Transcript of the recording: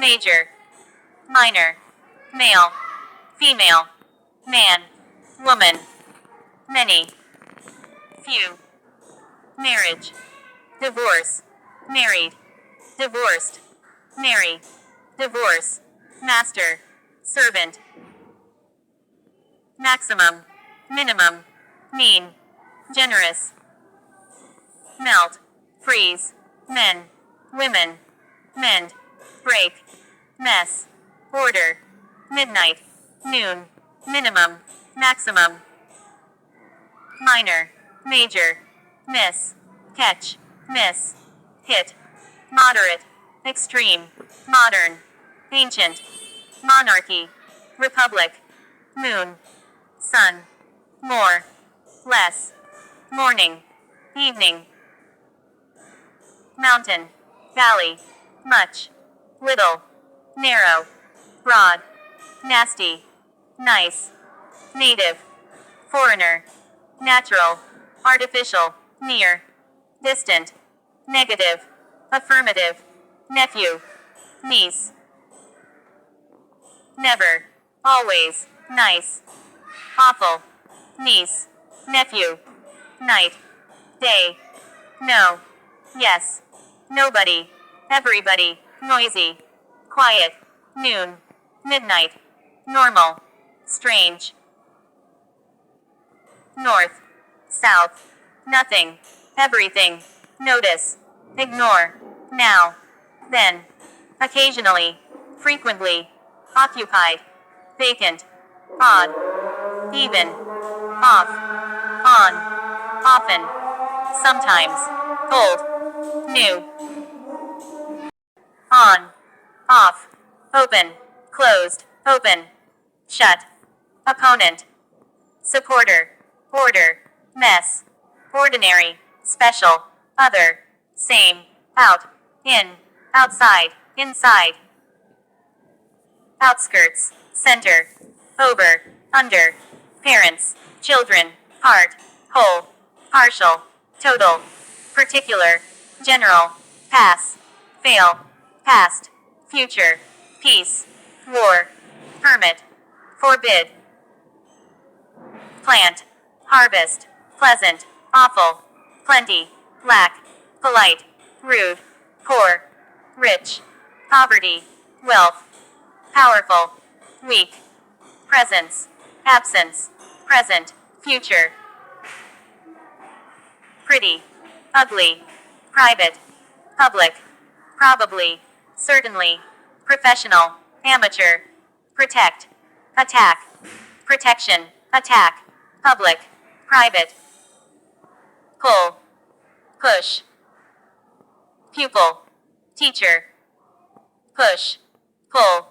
major, minor, male, female, man, woman, many, few, marriage, divorce, married, divorced, marry, divorce, master, servant, maximum, minimum, mean, generous, melt, freeze, men, women, mend, break, mess, order, midnight, noon, minimum, maximum, minor, major, miss, catch, miss, hit, moderate, extreme, modern, ancient, monarchy, republic, moon, sun, more, less, morning, evening, mountain, valley, much, little, narrow, broad, nasty, nice, native, foreigner, natural, artificial, near, distant, negative, affirmative, nephew, niece, never, always, nice, awful, niece, nephew, night, day, no, yes, nobody, everybody, noisy, quiet, noon, midnight, normal, strange, north, south, nothing, everything, notice, ignore, now, then, occasionally, frequently, occupied, vacant, odd, even, off, on, often, sometimes, old, new, on, off, open, closed, open, shut, opponent, supporter, order, mess, ordinary, special, other, same, out, in, outside, inside, outskirts, center, over, under, parents, children, part, whole, partial, total, particular, general, pass, fail, past, future, peace, war, permit, forbid, plant, harvest, pleasant, awful, plenty, lack, polite, rude, poor, rich, poverty, wealth, powerful, weak, presence, absence, present, future, pretty, ugly, private, public, probably, certainly, professional, amateur, protect, attack, protection, attack, public, private, pull, push, pupil, teacher, push, pull,